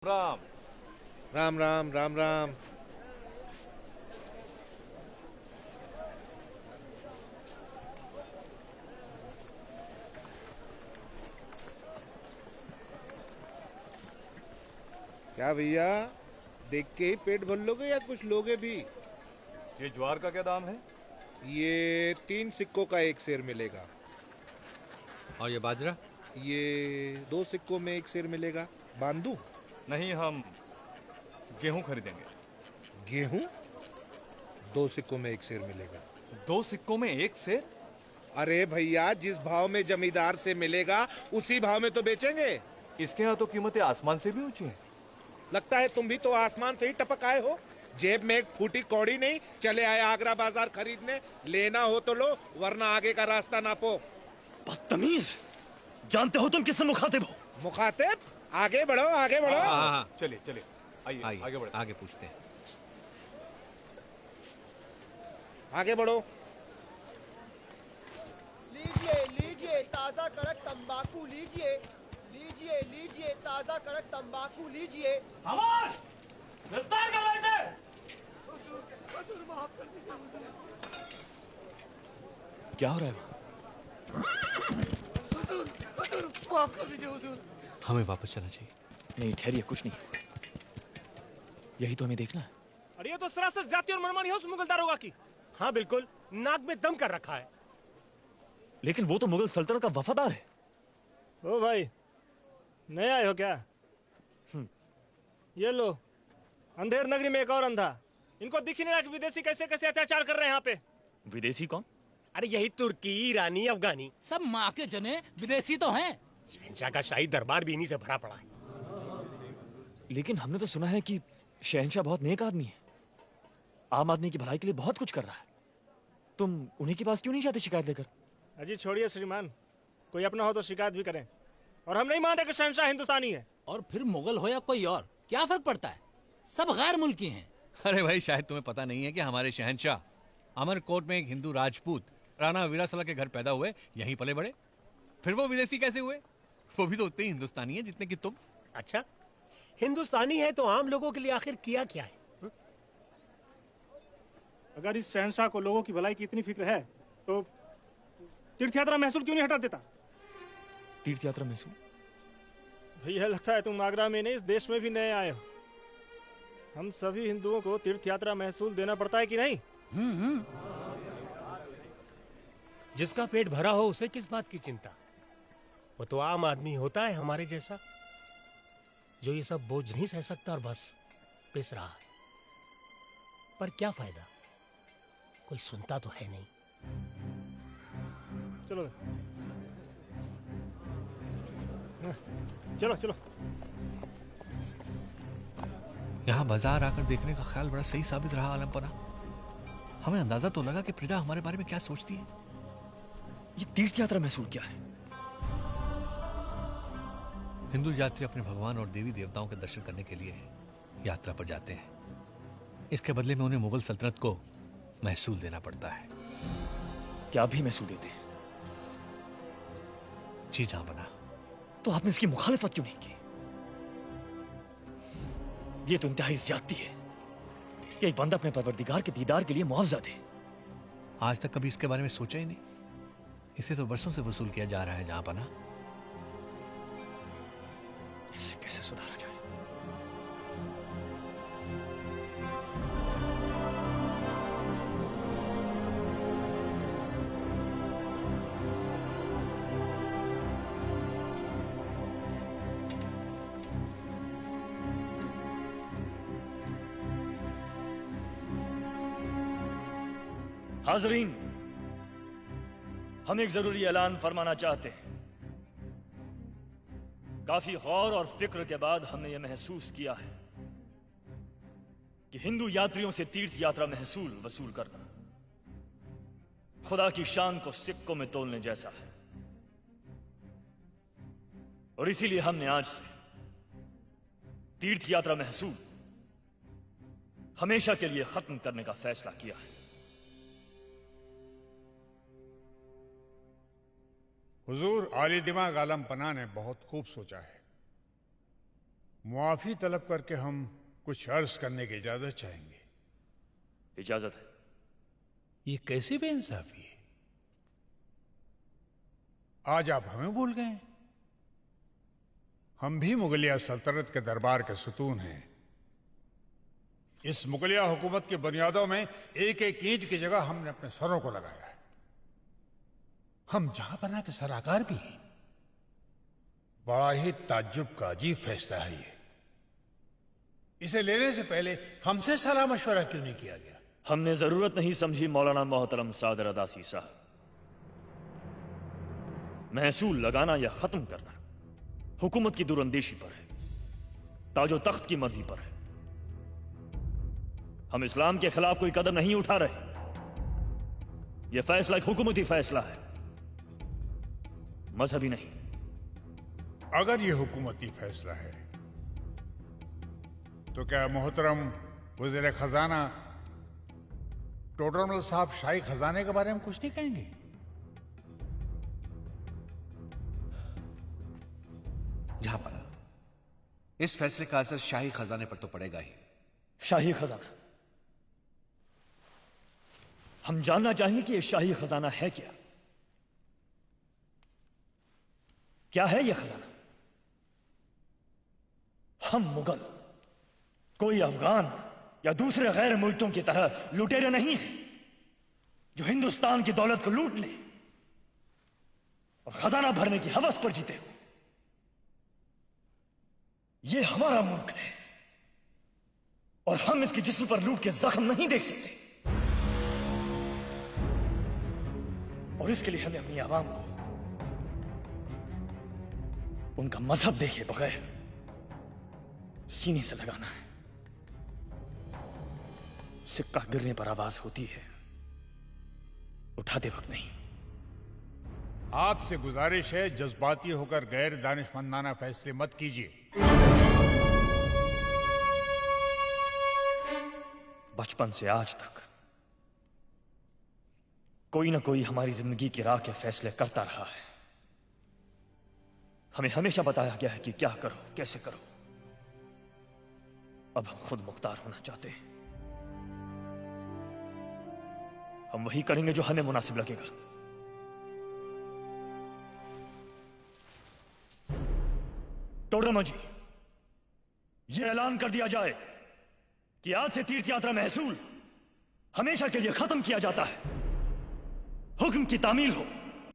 राम राम राम राम राम। क्या भैया, देख के ही पेट भर लोगे या कुछ लोगे भी? ये ज्वार का क्या दाम है? ये 3 सिक्कों का एक शेर मिलेगा। और ये बाजरा? ये 2 सिक्कों में एक शेर मिलेगा। बांधू? नहीं, हम गेहूं खरीदेंगे। गेहूं? 2 सिक्कों में एक शेर मिलेगा। 2 सिक्कों में एक सेर? अरे भैया, जिस भाव में जमींदार से मिलेगा उसी भाव में तो बेचेंगे। इसके यहाँ तो कीमतें आसमान से भी ऊंची हैं। लगता है तुम भी तो आसमान से ही टपक आए हो। जेब में एक फूटी कौड़ी नहीं, चले आए आगरा बाजार खरीदने। लेना हो तो लो, वरना आगे का रास्ता नापो। बदतमीज! जानते हो तुम किससे मुखातिब हो? मुखातिब? आगे बढ़ो, आगे बढ़ो। हाँ, चलिए चलिए, आइए आगे बढ़े। आगे पूछते हैं। आगे बढ़ो। लीजिए लीजिए ताजा कड़क तंबाकू लीजिए। लीजिए लीजिए ताजा कड़क तंबाकू लीजिए। खामोश! गिरफ्तार कर लेते। क्या हो रहा है वहाँ? हमें वापस चलना चाहिए। नहीं, ठहरिए, कुछ नहीं। यही तो हमें देखना है। अरे ये तो सरासर जाति और मनमानी है उस मुगल दारोगा की। हाँ बिल्कुल, नाक में दम कर रखा है। लेकिन वो तो मुगल सल्तनत का वफादार है। ओ भाई, नए आए हो क्या? ये लो, अंधेर नगरी में एक और अंधा। इनको दिख ही नहीं रहा कि विदेशी कैसे कैसे अत्याचार कर रहे हैं यहाँ पे। विदेशी कौन? अरे यही तुर्की, ईरानी, अफगानी। सब माँ के जने विदेशी तो हैं। शहंशाह का शाही दरबार भी इन्हीं से भरा पड़ा है। लेकिन हमने तो सुना है कि शहंशाह बहुत नेक आदमी है, आम आदमी की भलाई के लिए बहुत कुछ कर रहा है। तुम उन्हीं के पास क्यों नहीं जाते शिकायत लेकर? अजी छोड़िए श्रीमान, कोई अपना हो तो शिकायत भी करें। और हम नहीं मानते कि शहंशाह हिंदुस्तानी है। और फिर मुगल हो या कोई और, क्या फर्क पड़ता है? सब गैर मुल्की हैं। अरे भाई, शायद तुम्हें पता नहीं है कि हमारे शहंशाह अमरकोट में एक हिंदू राजपूत राणा वीरासला के घर पैदा हुए, यहीं पले बड़े। फिर वो विदेशी कैसे हुए? वो भी तो उतने ही हिंदुस्तानी है जितने कि तुम। अच्छा, हिंदुस्तानी है तो आम लोगों के लिए आखिर किया क्या है? अगर इस शहंशाह को लोगों की भलाई की इतनी फिक्र है तो तीर्थ यात्रा महसूल क्यों नहीं हटा देता? तीर्थ यात्रा महसूल? भैया लगता है तुम आगरा में नहीं, इस देश में भी नए आए हो। हम सभी हिंदुओं को तीर्थ यात्रा महसूल देना पड़ता है कि नहीं? जिसका पेट भरा हो उसे किस बात की चिंता? वो तो आम आदमी होता है हमारे जैसा, जो ये सब बोझ नहीं सह सकता और बस पिस रहा है। पर क्या फायदा, कोई सुनता तो है नहीं। चलो चलो चलो। यहाँ बाजार आकर देखने का ख्याल बड़ा सही साबित रहा आलमपना। हमें अंदाजा तो लगा कि प्रजा हमारे बारे में क्या सोचती है। ये तीर्थ यात्रा महसूल क्या है? हिंदू यात्री अपने भगवान और देवी देवताओं के दर्शन करने के लिए यात्रा पर जाते हैं। इसके बदले में उन्हें मुगल सल्तनत को महसूल देना पड़ता है। क्या भी महसूल देते हैं? जी जहां बना। तो आपने इसकी मुखालिफत क्यों नहीं की? ये तो इंतहाई ज्यादती है। एक बंदा अपने परवरदिगार के दीदार के लिए मुआवजा दे। आज तक कभी इसके बारे में सोचा ही नहीं। इसे तो वर्षों से वसूल किया जा रहा है जहां बना। इसे कैसे सुधारा जाए? हाजरीन, हम एक जरूरी ऐलान फरमाना चाहते हैं। काफी गौर और फिक्र के बाद हमने यह महसूस किया है कि हिंदू यात्रियों से तीर्थ यात्रा महसूल वसूल करना खुदा की शान को सिक्कों में तोलने जैसा है। और इसीलिए हमने आज से तीर्थ यात्रा महसूल हमेशा के लिए खत्म करने का फैसला किया है। हुजूर, आली दिमाग आलम पना ने बहुत खूब सोचा है। मुआफी तलब करके हम कुछ अर्ज करने की इजाजत चाहेंगे। इजाजत है। ये कैसी बेइंसाफी है? आज आप हमें भूल गए। हम भी मुगलिया सल्तनत के दरबार के सुतून हैं। इस मुगलिया हुकूमत की बुनियादों में एक एक ईंट की जगह हमने अपने सरों को लगाया है। हम जहां बना के सराकार भी हैं। बड़ा ही ताज्जुब का अजीब फैसला है ये। इसे लेने से पहले हमसे सलाह मशवरा क्यों नहीं किया गया? हमने जरूरत नहीं समझी मौलाना मोहतरम सादर अदासी साहब। महसूल लगाना या खत्म करना हुकूमत की दूरअंदेशी पर है, ताजो तख्त की मर्जी पर है। हम इस्लाम के खिलाफ कोई कदम नहीं उठा रहे। यह फैसला एक हुकूमती फैसला है, मजहबी नहीं। अगर यह हुकूमती फैसला है तो क्या मोहतरम वज़ीर खजाना टोडरमल साहब शाही खजाने के बारे में कुछ नहीं कहेंगे? जहां पर इस फैसले का असर शाही खजाने पर तो पड़ेगा ही। शाही खजाना, हम जानना चाहेंगे कि यह शाही खजाना है क्या? क्या है यह खजाना? हम मुगल कोई अफगान या दूसरे गैर मुल्कों की तरह लुटेरे नहीं हैं जो हिंदुस्तान की दौलत को लूट ले और खजाना भरने की हवस पर जीते हो। यह हमारा मुल्क है और हम इसके जिस्म पर लूट के जख्म नहीं देख सकते। और इसके लिए हमें अपनी आवाम को उनका मजहब देखे बगैर सीने से लगाना है। सिक्का गिरने पर आवाज होती है, उठाते वक्त नहीं। आपसे गुजारिश है, जज्बाती होकर गैर दानिशमंदाना फैसले मत कीजिए। बचपन से आज तक कोई ना कोई हमारी जिंदगी की राह के फैसले करता रहा है। हमें हमेशा बताया गया है कि क्या करो, कैसे करो। अब हम खुद मुख्तार होना चाहते हैं। हम वही करेंगे जो हमें मुनासिब लगेगा। टोडरमल जी, यह ऐलान कर दिया जाए कि आज से तीर्थ यात्रा महसूल हमेशा के लिए खत्म किया जाता है। हुक्म की तामील हो।